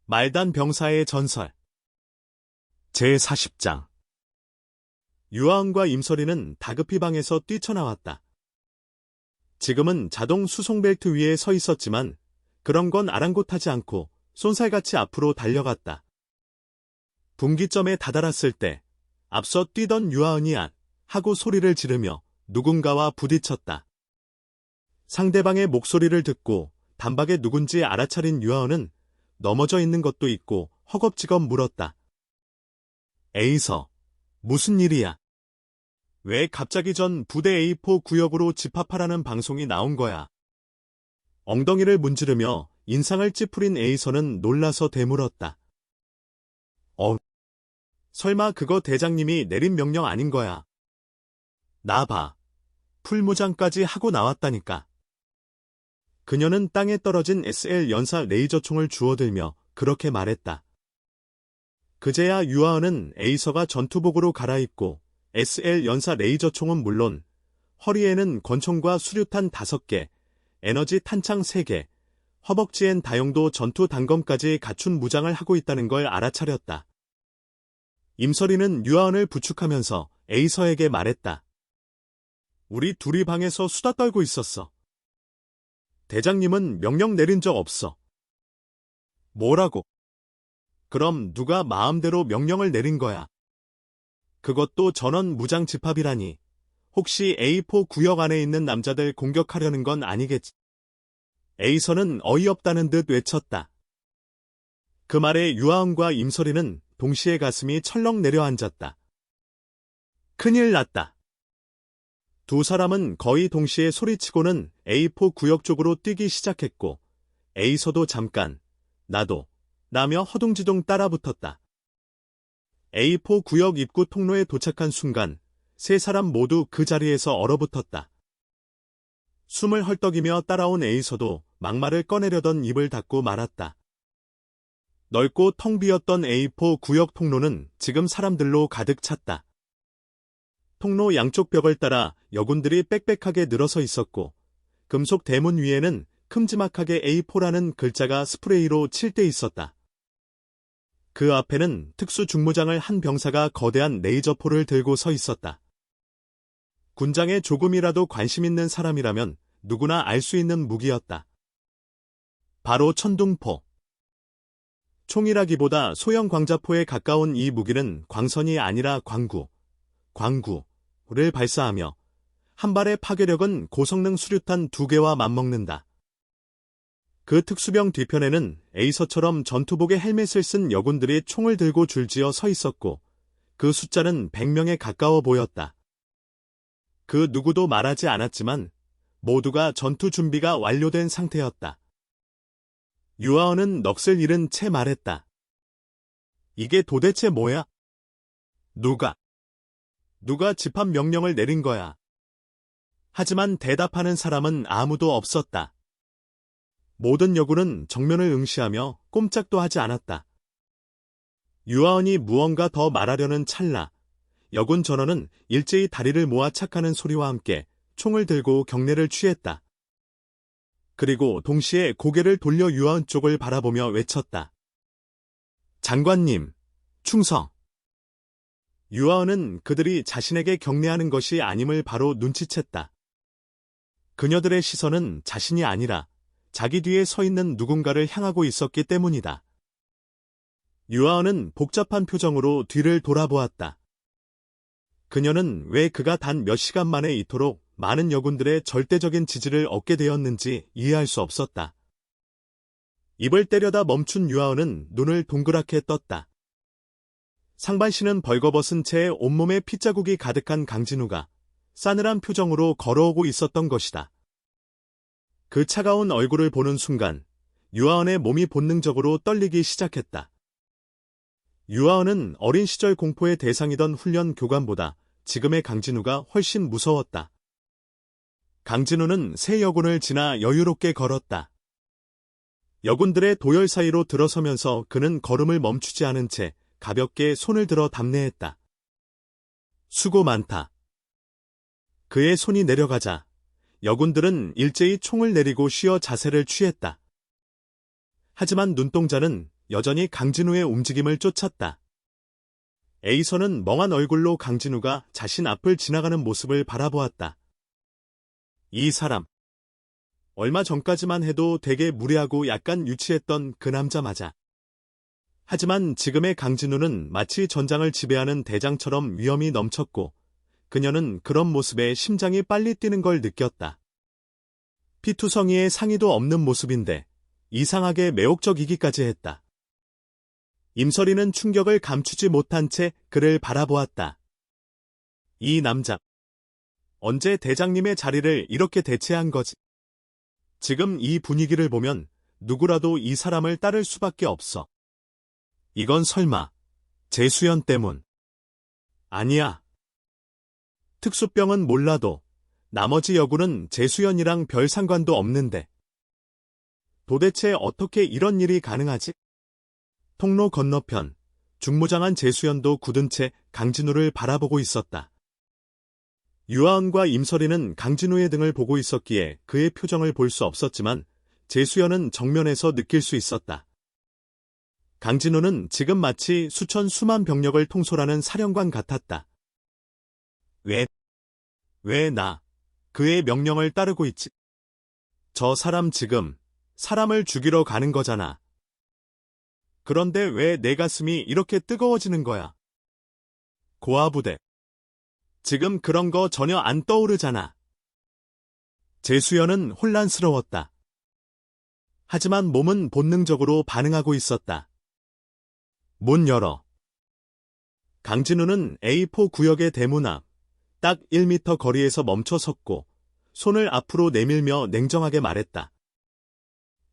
말단 병사의 전설 제40장 유아은과 임설이는 다급히 방에서 뛰쳐나왔다. 지금은 자동 수송 벨트 위에 서 있었지만 그런 건 아랑곳하지 않고 쏜살같이 앞으로 달려갔다. 분기점에 다다랐을 때 앞서 뛰던 유아은이 앗 하고 소리를 지르며 누군가와 부딪혔다. 상대방의 목소리를 듣고 단박에 누군지 알아차린 유아은은 넘어져 있는 것도 있고 허겁지겁 물었다. 에이서, 무슨 일이야? 왜 갑자기 전 부대 A4 구역으로 집합하라는 방송이 나온 거야? 엉덩이를 문지르며 인상을 찌푸린 에이서는 놀라서 되물었다. 설마 그거 대장님이 내린 명령 아닌 거야? 나 봐. 풀무장까지 하고 나왔다니까. 그녀는 땅에 떨어진 SL 연사 레이저총을 주워들며 그렇게 말했다. 그제야 유아은은 에이서가 전투복으로 갈아입고 SL 연사 레이저총은 물론 허리에는 권총과 수류탄 5개, 에너지 탄창 3개, 허벅지엔 다용도 전투 단검까지 갖춘 무장을 하고 있다는 걸 알아차렸다. 임설이는 유아은을 부축하면서 에이서에게 말했다. 우리 둘이 방에서 수다 떨고 있었어. 대장님은 명령 내린 적 없어. 뭐라고? 그럼 누가 마음대로 명령을 내린 거야? 그것도 전원 무장 집합이라니. 혹시 A4 구역 안에 있는 남자들 공격하려는 건 아니겠지? 에이서는 어이없다는 듯 외쳤다. 그 말에 유아은과 임설이는 동시에 가슴이 철렁 내려앉았다. 큰일 났다. 두 사람은 거의 동시에 소리치고는 A4 구역 쪽으로 뛰기 시작했고 에이서도 잠깐, 나도, 라며 허둥지둥 따라붙었다. A4 구역 입구 통로에 도착한 순간 세 사람 모두 그 자리에서 얼어붙었다. 숨을 헐떡이며 따라온 에이서도 막말을 꺼내려던 입을 닫고 말았다. 넓고 텅 비었던 A4 구역 통로는 지금 사람들로 가득 찼다. 통로 양쪽 벽을 따라 여군들이 빽빽하게 늘어서 있었고 금속 대문 위에는 큼지막하게 A4라는 글자가 스프레이로 칠돼 있었다. 그 앞에는 특수 중무장을 한 병사가 거대한 레이저포를 들고 서 있었다. 군장에 조금이라도 관심 있는 사람이라면 누구나 알 수 있는 무기였다. 바로 천둥포. 총이라기보다 소형 광자포에 가까운 이 무기는 광선이 아니라 광구를 발사하며 한 발의 파괴력은 고성능 수류탄 2개와 맞먹는다. 그 특수병 뒤편에는 에이서처럼 전투복에 헬멧을 쓴 여군들이 총을 들고 줄지어 서 있었고 그 숫자는 100명에 가까워 보였다. 그 누구도 말하지 않았지만 모두가 전투 준비가 완료된 상태였다. 유아은은 넋을 잃은 채 말했다. 이게 도대체 뭐야? 누가 집합 명령을 내린 거야? 하지만 대답하는 사람은 아무도 없었다. 모든 여군은 정면을 응시하며 꼼짝도 하지 않았다. 유아은이 무언가 더 말하려는 찰나 여군 전원은 일제히 다리를 모아 착하는 소리와 함께 총을 들고 경례를 취했다. 그리고 동시에 고개를 돌려 유아은 쪽을 바라보며 외쳤다. 장관님, 충성! 유아은은 그들이 자신에게 경례하는 것이 아님을 바로 눈치챘다. 그녀들의 시선은 자신이 아니라 자기 뒤에 서 있는 누군가를 향하고 있었기 때문이다. 유아은은 복잡한 표정으로 뒤를 돌아보았다. 그녀는 왜 그가 단 몇 시간 만에 이토록 많은 여군들의 절대적인 지지를 얻게 되었는지 이해할 수 없었다. 입을 때려다 멈춘 유아은은 눈을 동그랗게 떴다. 상반신은 벌거벗은 채 온몸에 핏자국이 가득한 강진우가 싸늘한 표정으로 걸어오고 있었던 것이다. 그 차가운 얼굴을 보는 순간 유아은의 몸이 본능적으로 떨리기 시작했다. 유아은은 어린 시절 공포의 대상이던 훈련 교관보다 지금의 강진우가 훨씬 무서웠다. 강진우는 새 여군을 지나 여유롭게 걸었다. 여군들의 도열 사이로 들어서면서 그는 걸음을 멈추지 않은 채 가볍게 손을 들어 답례했다. 수고 많다. 그의 손이 내려가자 여군들은 일제히 총을 내리고 쉬어 자세를 취했다. 하지만 눈동자는 여전히 강진우의 움직임을 쫓았다. A선은 멍한 얼굴로 강진우가 자신 앞을 지나가는 모습을 바라보았다. 이 사람. 얼마 전까지만 해도 되게 무례하고 약간 유치했던 그 남자 맞아. 하지만 지금의 강진우는 마치 전장을 지배하는 대장처럼 위험이 넘쳤고 그녀는 그런 모습에 심장이 빨리 뛰는 걸 느꼈다. 피투성이의 상의도 없는 모습인데 이상하게 매혹적이기까지 했다. 임설이는 충격을 감추지 못한 채 그를 바라보았다. 이 남자. 언제 대장님의 자리를 이렇게 대체한 거지? 지금 이 분위기를 보면 누구라도 이 사람을 따를 수밖에 없어. 이건 설마 재수연 때문? 아니야. 특수병은 몰라도 나머지 여군은 재수연이랑 별 상관도 없는데. 도대체 어떻게 이런 일이 가능하지? 통로 건너편, 중무장한 재수연도 굳은 채 강진우를 바라보고 있었다. 유아은과 임설이는 강진우의 등을 보고 있었기에 그의 표정을 볼 수 없었지만 재수연은 정면에서 느낄 수 있었다. 강진우는 지금 마치 수천 수만 병력을 통솔하는 사령관 같았다. 왜 나, 그의 명령을 따르고 있지? 저 사람 지금 사람을 죽이러 가는 거잖아. 그런데 왜 내 가슴이 이렇게 뜨거워지는 거야? 고아부대. 지금 그런 거 전혀 안 떠오르잖아. 재수연은 혼란스러웠다. 하지만 몸은 본능적으로 반응하고 있었다. 문 열어. 강진우는 A4 구역의 대문 앞, 딱 1m 거리에서 멈춰 섰고 손을 앞으로 내밀며 냉정하게 말했다.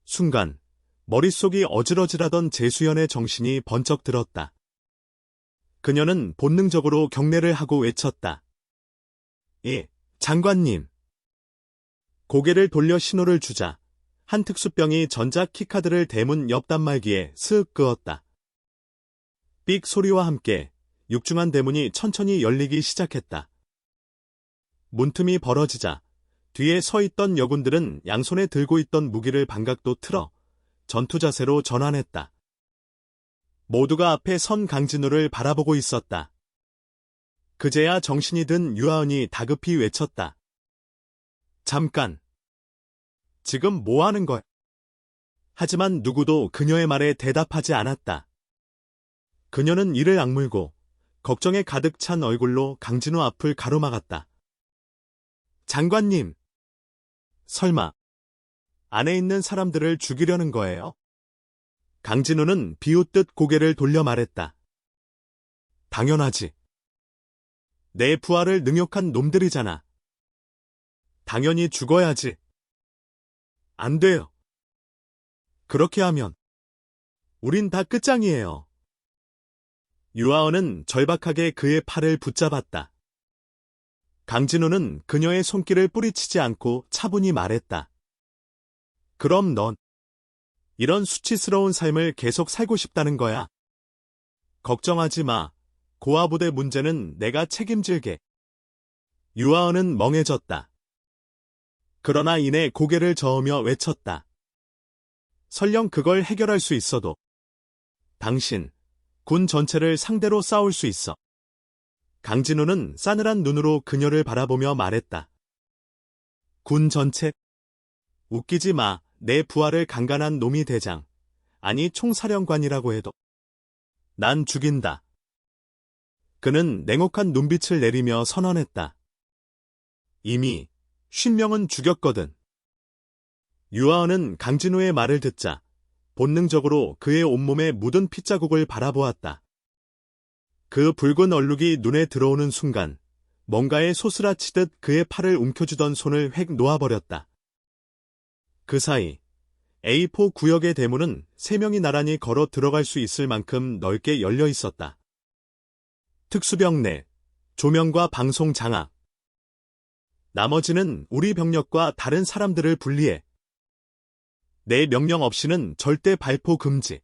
순간 머릿속이 어질어질하던 재수연의 정신이 번쩍 들었다. 그녀는 본능적으로 경례를 하고 외쳤다. 예, 장관님. 고개를 돌려 신호를 주자 한 특수병이 전자 키카드를 대문 옆 단말기에 스윽 그었다. 삑 소리와 함께 육중한 대문이 천천히 열리기 시작했다. 문틈이 벌어지자 뒤에 서 있던 여군들은 양손에 들고 있던 무기를 반각도 틀어 전투 자세로 전환했다. 모두가 앞에 선 강진우를 바라보고 있었다. 그제야 정신이 든 유아은이 다급히 외쳤다. 잠깐. 지금 뭐 하는 거야? 하지만 누구도 그녀의 말에 대답하지 않았다. 그녀는 이를 악물고 걱정에 가득 찬 얼굴로 강진우 앞을 가로막았다. 장관님. 설마 안에 있는 사람들을 죽이려는 거예요? 강진우는 비웃듯 고개를 돌려 말했다. 당연하지. 내 부하를 능욕한 놈들이잖아. 당연히 죽어야지. 안 돼요. 그렇게 하면 우린 다 끝장이에요. 유아은은 절박하게 그의 팔을 붙잡았다. 강진우는 그녀의 손길을 뿌리치지 않고 차분히 말했다. 그럼 넌 이런 수치스러운 삶을 계속 살고 싶다는 거야. 걱정하지 마. 고아부대 문제는 내가 책임질게. 유아은은 멍해졌다. 그러나 이내 고개를 저으며 외쳤다. 설령 그걸 해결할 수 있어도 당신, 군 전체를 상대로 싸울 수 있어. 강진우는 싸늘한 눈으로 그녀를 바라보며 말했다. 군 전체? 웃기지 마. 내 부하를 강간한 놈이 대장, 아니 총사령관이라고 해도 난 죽인다. 그는 냉혹한 눈빛을 내리며 선언했다. 이미 50명은 죽였거든. 유아은은 강진우의 말을 듣자 본능적으로 그의 온몸에 묻은 핏자국을 바라보았다. 그 붉은 얼룩이 눈에 들어오는 순간 뭔가에 소스라치듯 그의 팔을 움켜쥐던 손을 획 놓아버렸다. 그 사이 A4 구역의 대문은 3명이 나란히 걸어 들어갈 수 있을 만큼 넓게 열려 있었다. 특수병 내, 조명과 방송 장악. 나머지는 우리 병력과 다른 사람들을 분리해. 내 명령 없이는 절대 발포 금지.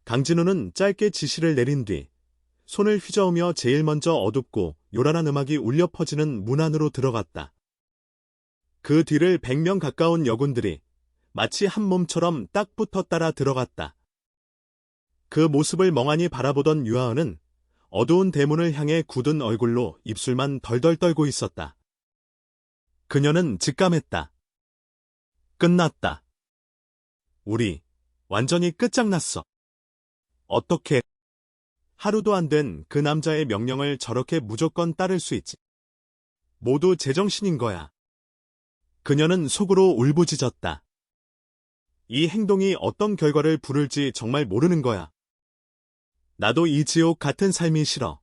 강진우는 짧게 지시를 내린 뒤 손을 휘저으며 제일 먼저 어둡고 요란한 음악이 울려 퍼지는 문 안으로 들어갔다. 그 뒤를 100명 가까운 여군들이 마치 한 몸처럼 딱 붙어 따라 들어갔다. 그 모습을 멍하니 바라보던 유아은은 어두운 대문을 향해 굳은 얼굴로 입술만 덜덜 떨고 있었다. 그녀는 직감했다. 끝났다. 우리 완전히 끝장났어. 어떻게 하루도 안 된 그 남자의 명령을 저렇게 무조건 따를 수 있지? 모두 제정신인 거야. 그녀는 속으로 울부짖었다. 이 행동이 어떤 결과를 부를지 정말 모르는 거야. 나도 이 지옥 같은 삶이 싫어.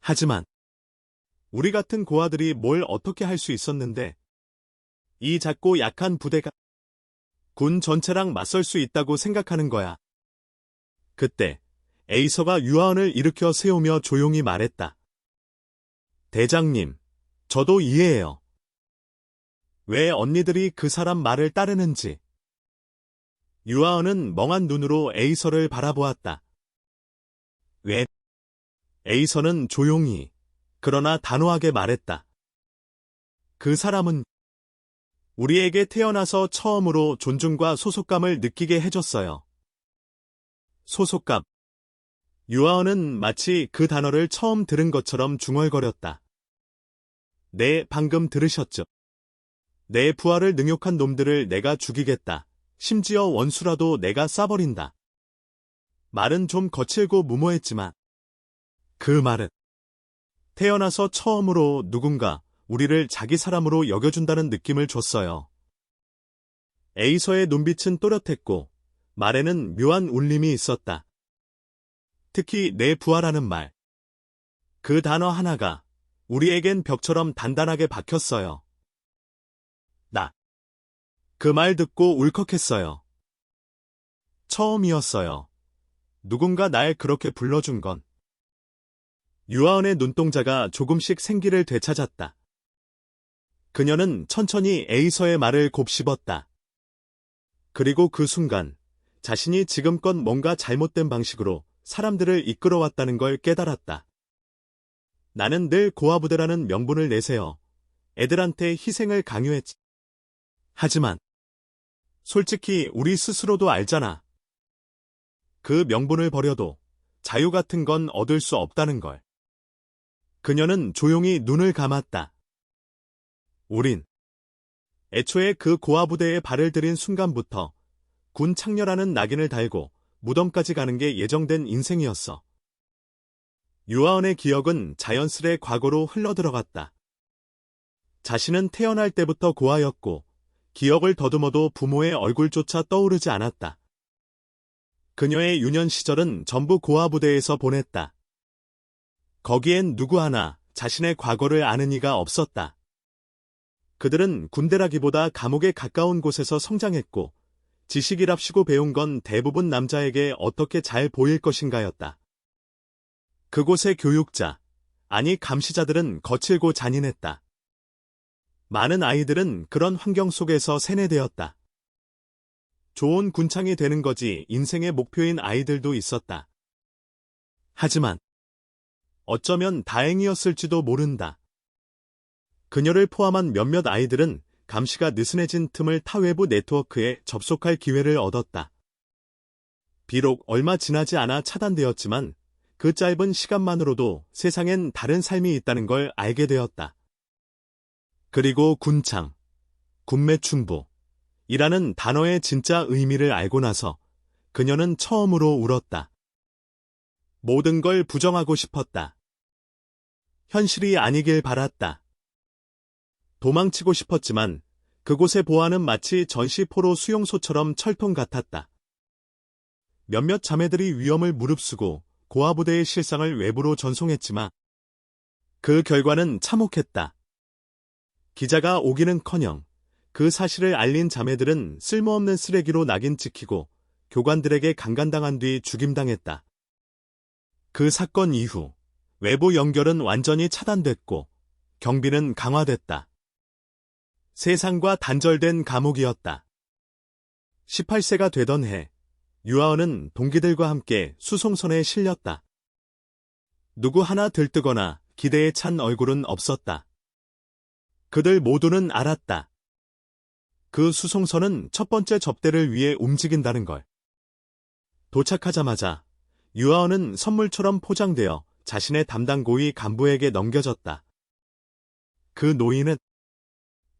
하지만 우리 같은 고아들이 뭘 어떻게 할 수 있었는데 이 작고 약한 부대가 군 전체랑 맞설 수 있다고 생각하는 거야. 그때 에이서가 유아은을 일으켜 세우며 조용히 말했다. 대장님, 저도 이해해요. 왜 언니들이 그 사람 말을 따르는지. 유아은은 멍한 눈으로 에이서를 바라보았다. 왜? 에이서는 조용히, 그러나 단호하게 말했다. 그 사람은 우리에게 태어나서 처음으로 존중과 소속감을 느끼게 해줬어요. 소속감. 유아은은 마치 그 단어를 처음 들은 것처럼 중얼거렸다. 네, 방금 들으셨죠? 내 부하를 능욕한 놈들을 내가 죽이겠다. 심지어 원수라도 내가 쏴버린다. 말은 좀 거칠고 무모했지만 그 말은 태어나서 처음으로 누군가 우리를 자기 사람으로 여겨준다는 느낌을 줬어요. 에이서의 눈빛은 또렷했고 말에는 묘한 울림이 있었다. 특히 내 부하라는 말. 그 단어 하나가 우리에겐 벽처럼 단단하게 박혔어요. 나. 그 말 듣고 울컥했어요. 처음이었어요. 누군가 날 그렇게 불러준 건. 유아은의 눈동자가 조금씩 생기를 되찾았다. 그녀는 천천히 에이서의 말을 곱씹었다. 그리고 그 순간 자신이 지금껏 뭔가 잘못된 방식으로 사람들을 이끌어왔다는 걸 깨달았다. 나는 늘 고아부대라는 명분을 내세워 애들한테 희생을 강요했지. 하지만 솔직히 우리 스스로도 알잖아. 그 명분을 버려도 자유 같은 건 얻을 수 없다는 걸. 그녀는 조용히 눈을 감았다. 우린 애초에 그 고아부대에 발을 들인 순간부터 군 창녀라는 낙인을 달고 무덤까지 가는 게 예정된 인생이었어. 유아은의 기억은 자연스레 과거로 흘러들어갔다. 자신은 태어날 때부터 고아였고 기억을 더듬어도 부모의 얼굴조차 떠오르지 않았다. 그녀의 유년 시절은 전부 고아부대에서 보냈다. 거기엔 누구 하나 자신의 과거를 아는 이가 없었다. 그들은 군대라기보다 감옥에 가까운 곳에서 성장했고 지식이랍시고 배운 건 대부분 남자에게 어떻게 잘 보일 것인가였다. 그곳의 교육자, 아니 감시자들은 거칠고 잔인했다. 많은 아이들은 그런 환경 속에서 세뇌되었다. 좋은 군창이 되는 거지 인생의 목표인 아이들도 있었다. 하지만 어쩌면 다행이었을지도 모른다. 그녀를 포함한 몇몇 아이들은 감시가 느슨해진 틈을 타 외부 네트워크에 접속할 기회를 얻었다. 비록 얼마 지나지 않아 차단되었지만 그 짧은 시간만으로도 세상엔 다른 삶이 있다는 걸 알게 되었다. 그리고 군창, 군매충부이라는 단어의 진짜 의미를 알고 나서 그녀는 처음으로 울었다. 모든 걸 부정하고 싶었다. 현실이 아니길 바랐다. 도망치고 싶었지만 그곳의 보안은 마치 전시포로 수용소처럼 철통 같았다. 몇몇 자매들이 위험을 무릅쓰고 고아부대의 실상을 외부로 전송했지만 그 결과는 참혹했다. 기자가 오기는커녕 그 사실을 알린 자매들은 쓸모없는 쓰레기로 낙인 찍히고 교관들에게 강간당한 뒤 죽임당했다. 그 사건 이후 외부 연결은 완전히 차단됐고 경비는 강화됐다. 세상과 단절된 감옥이었다. 18세가 되던 해 유아은은 동기들과 함께 수송선에 실렸다. 누구 하나 들뜨거나 기대에 찬 얼굴은 없었다. 그들 모두는 알았다. 그 수송선은 첫 번째 접대를 위해 움직인다는 걸. 도착하자마자 유아원은 선물처럼 포장되어 자신의 담당 고위 간부에게 넘겨졌다. 그 노인은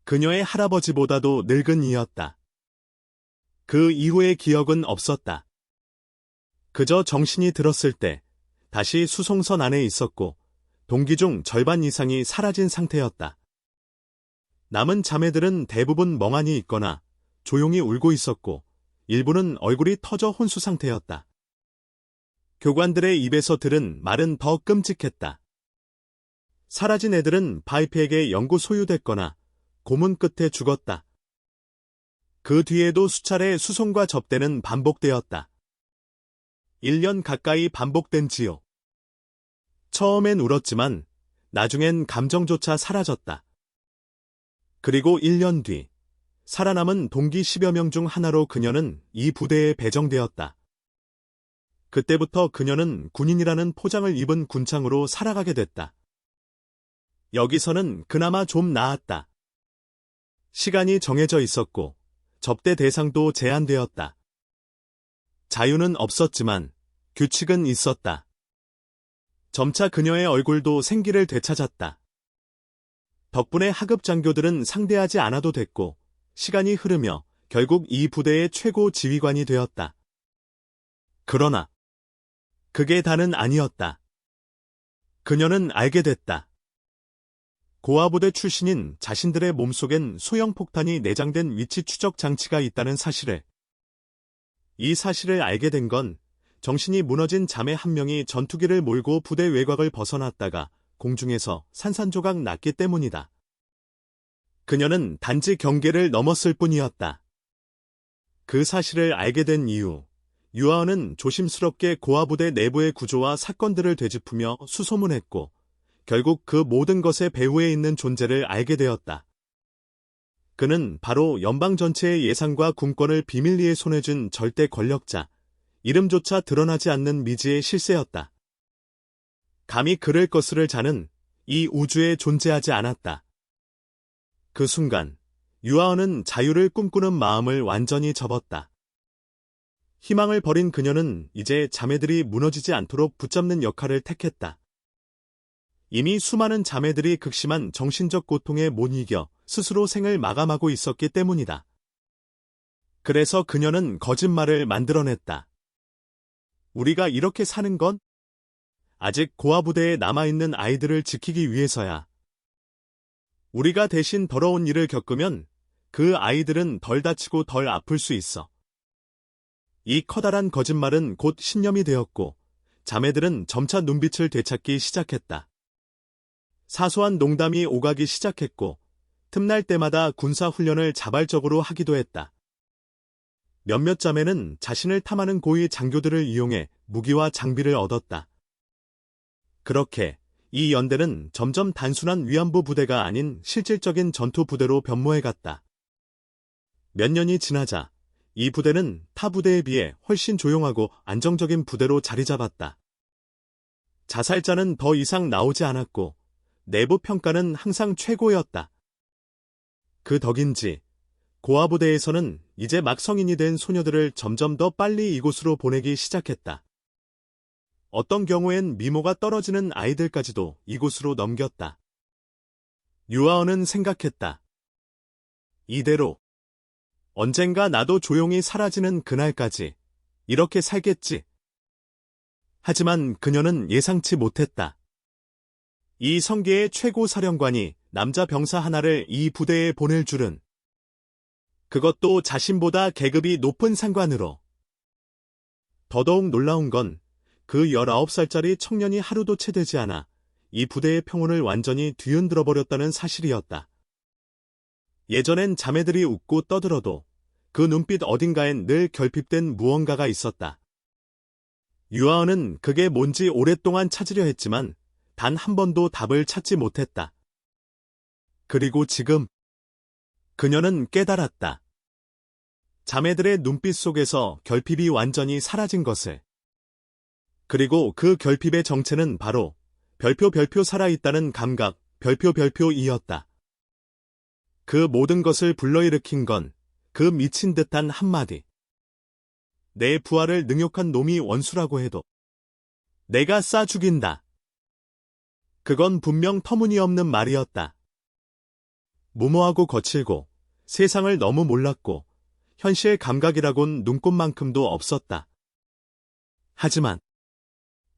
그녀의 할아버지보다도 늙은 이였다. 그 이후의 기억은 없었다. 그저 정신이 들었을 때 다시 수송선 안에 있었고 동기 중 절반 이상이 사라진 상태였다. 남은 자매들은 대부분 멍하니 있거나 조용히 울고 있었고 일부는 얼굴이 터져 혼수 상태였다. 교관들의 입에서 들은 말은 더 끔찍했다. 사라진 애들은 바이프에게 영구 소유됐거나 고문 끝에 죽었다. 그 뒤에도 수차례 수송과 접대는 반복되었다. 1년 가까이 반복된지요. 처음엔 울었지만 나중엔 감정조차 사라졌다. 그리고 1년 뒤 살아남은 동기 10여 명 중 하나로 그녀는 이 부대에 배정되었다. 그때부터 그녀는 군인이라는 포장을 입은 군창으로 살아가게 됐다. 여기서는 그나마 좀 나았다. 시간이 정해져 있었고 접대 대상도 제한되었다. 자유는 없었지만 규칙은 있었다. 점차 그녀의 얼굴도 생기를 되찾았다. 덕분에 하급 장교들은 상대하지 않아도 됐고 시간이 흐르며 결국 이 부대의 최고 지휘관이 되었다. 그러나 그게 다는 아니었다. 그녀는 알게 됐다. 고아부대 출신인 자신들의 몸속엔 소형 폭탄이 내장된 위치 추적 장치가 있다는 사실을. 이 사실을 알게 된 건 정신이 무너진 자매 한 명이 전투기를 몰고 부대 외곽을 벗어났다가 공중에서 산산조각 났기 때문이다. 그녀는 단지 경계를 넘었을 뿐이었다. 그 사실을 알게 된 이후 유아은은 조심스럽게 고아부대 내부의 구조와 사건들을 되짚으며 수소문했고 결국 그 모든 것의 배후에 있는 존재를 알게 되었다. 그는 바로 연방 전체의 예산과 군권을 비밀리에 손에 쥔 절대 권력자, 이름조차 드러나지 않는 미지의 실세였다. 감히 그를 거스를 자는 이 우주에 존재하지 않았다. 그 순간 유아은은 자유를 꿈꾸는 마음을 완전히 접었다. 희망을 버린 그녀는 이제 자매들이 무너지지 않도록 붙잡는 역할을 택했다. 이미 수많은 자매들이 극심한 정신적 고통에 못 이겨 스스로 생을 마감하고 있었기 때문이다. 그래서 그녀는 거짓말을 만들어냈다. 우리가 이렇게 사는 건 아직 고아부대에 남아있는 아이들을 지키기 위해서야. 우리가 대신 더러운 일을 겪으면 그 아이들은 덜 다치고 덜 아플 수 있어. 이 커다란 거짓말은 곧 신념이 되었고 자매들은 점차 눈빛을 되찾기 시작했다. 사소한 농담이 오가기 시작했고 틈날 때마다 군사훈련을 자발적으로 하기도 했다. 몇몇 자매는 자신을 탐하는 고위 장교들을 이용해 무기와 장비를 얻었다. 그렇게 이 연대는 점점 단순한 위안부 부대가 아닌 실질적인 전투 부대로 변모해갔다. 몇 년이 지나자 이 부대는 타 부대에 비해 훨씬 조용하고 안정적인 부대로 자리 잡았다. 자살자는 더 이상 나오지 않았고 내부 평가는 항상 최고였다. 그 덕인지 고아부대에서는 이제 막 성인이 된 소녀들을 점점 더 빨리 이곳으로 보내기 시작했다. 어떤 경우엔 미모가 떨어지는 아이들까지도 이곳으로 넘겼다. 유아은은 생각했다. 이대로 언젠가 나도 조용히 사라지는 그날까지 이렇게 살겠지. 하지만 그녀는 예상치 못했다. 이 성계의 최고 사령관이 남자 병사 하나를 이 부대에 보낼 줄은. 그것도 자신보다 계급이 높은 상관으로. 더더욱 놀라운 건 그 19살짜리 청년이 하루도 채 되지 않아 이 부대의 평온을 완전히 뒤흔들어 버렸다는 사실이었다. 예전엔 자매들이 웃고 떠들어도 그 눈빛 어딘가엔 늘 결핍된 무언가가 있었다. 유아은은 그게 뭔지 오랫동안 찾으려 했지만 단 한 번도 답을 찾지 못했다. 그리고 지금 그녀는 깨달았다. 자매들의 눈빛 속에서 결핍이 완전히 사라진 것을. 그리고 그 결핍의 정체는 바로 별표 살아있다는 감각, 별표이었다. 그 모든 것을 불러일으킨 건 그 미친 듯한 한마디. 내 부하를 능욕한 놈이 원수라고 해도 내가 쏴 죽인다. 그건 분명 터무니없는 말이었다. 무모하고 거칠고 세상을 너무 몰랐고 현실 감각이라곤 눈꼽만큼도 없었다. 하지만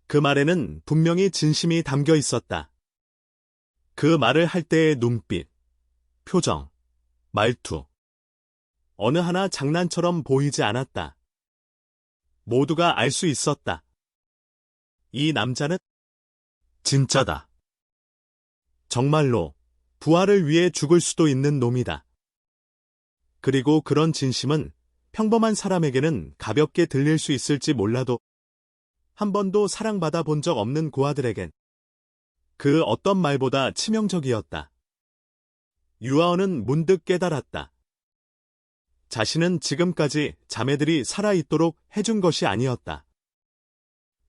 그 말에는 분명히 진심이 담겨 있었다. 그 말을 할 때의 눈빛, 표정, 말투. 어느 하나 장난처럼 보이지 않았다. 모두가 알 수 있었다. 이 남자는 진짜다. 정말로 부하를 위해 죽을 수도 있는 놈이다. 그리고 그런 진심은 평범한 사람에게는 가볍게 들릴 수 있을지 몰라도 한 번도 사랑받아 본 적 없는 고아들에겐 그 어떤 말보다 치명적이었다. 유아원은 문득 깨달았다. 자신은 지금까지 자매들이 살아있도록 해준 것이 아니었다.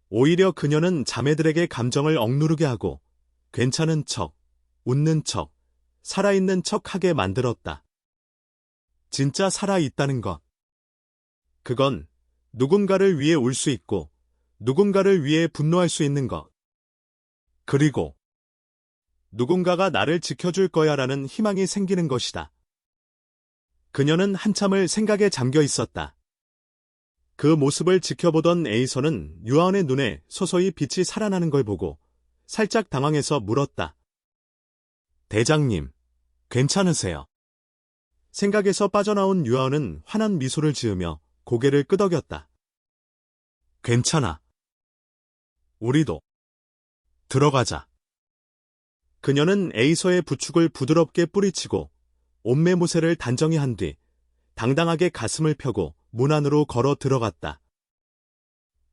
오히려 그녀는 자매들에게 감정을 억누르게 하고 괜찮은 척, 웃는 척, 살아있는 척 하게 만들었다. 진짜 살아있다는 것. 그건 누군가를 위해 울 수 있고 누군가를 위해 분노할 수 있는 것. 그리고 누군가가 나를 지켜줄 거야라는 희망이 생기는 것이다. 그녀는 한참을 생각에 잠겨 있었다. 그 모습을 지켜보던 에이서는 유아원의 눈에 서서히 빛이 살아나는 걸 보고 살짝 당황해서 물었다. 대장님, 괜찮으세요? 생각에서 빠져나온 유아원은 환한 미소를 지으며 고개를 끄덕였다. 괜찮아. 우리도 들어가자. 그녀는 에이서의 부축을 부드럽게 뿌리치고 옷매무새를 단정히 한 뒤 당당하게 가슴을 펴고 문 안으로 걸어 들어갔다.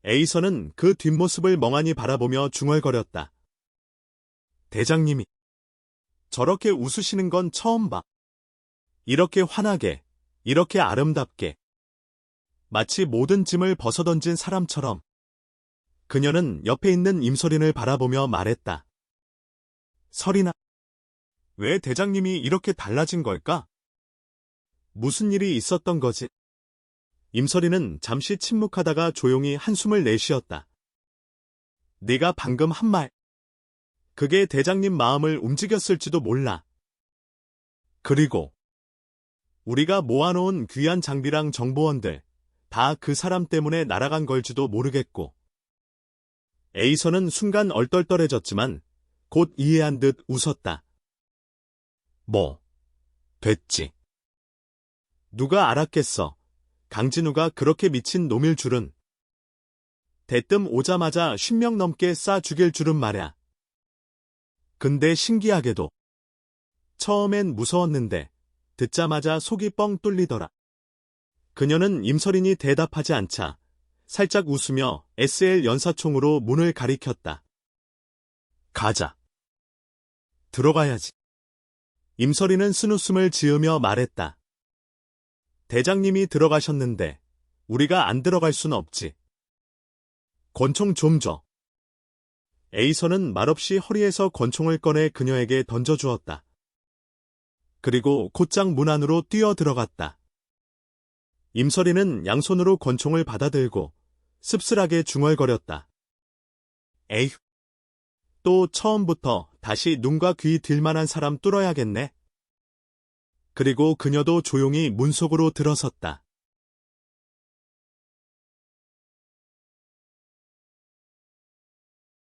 에이서는 그 뒷모습을 멍하니 바라보며 중얼거렸다. 대장님이 저렇게 웃으시는 건 처음 봐. 이렇게 환하게, 이렇게 아름답게. 마치 모든 짐을 벗어던진 사람처럼. 그녀는 옆에 있는 임설인을 바라보며 말했다. 설인아, 왜 대장님이 이렇게 달라진 걸까? 무슨 일이 있었던 거지? 임설이는 잠시 침묵하다가 조용히 한숨을 내쉬었다. 네가 방금 한 말, 그게 대장님 마음을 움직였을지도 몰라. 그리고 우리가 모아놓은 귀한 장비랑 정보원들 다 그 사람 때문에 날아간 걸지도 모르겠고. 에이서는 순간 얼떨떨해졌지만 곧 이해한 듯 웃었다. 뭐, 됐지. 누가 알았겠어. 강진우가 그렇게 미친 놈일 줄은. 대뜸 오자마자 50명 넘게 쏴 죽일 줄은 말야. 근데 신기하게도 처음엔 무서웠는데 듣자마자 속이 뻥 뚫리더라. 그녀는 임설인이 대답하지 않자 살짝 웃으며 SL 연사총으로 문을 가리켰다. 가자. 들어가야지. 임설인은 쓴웃음을 지으며 말했다. 대장님이 들어가셨는데 우리가 안 들어갈 순 없지. 권총 좀 줘. 에이서는 말없이 허리에서 권총을 꺼내 그녀에게 던져주었다. 그리고 곧장 문 안으로 뛰어 들어갔다. 임설이는 양손으로 권총을 받아들고 씁쓸하게 중얼거렸다. 에휴, 또 처음부터 다시 눈과 귀 딜만한 사람 뚫어야겠네. 그리고 그녀도 조용히 문 속으로 들어섰다.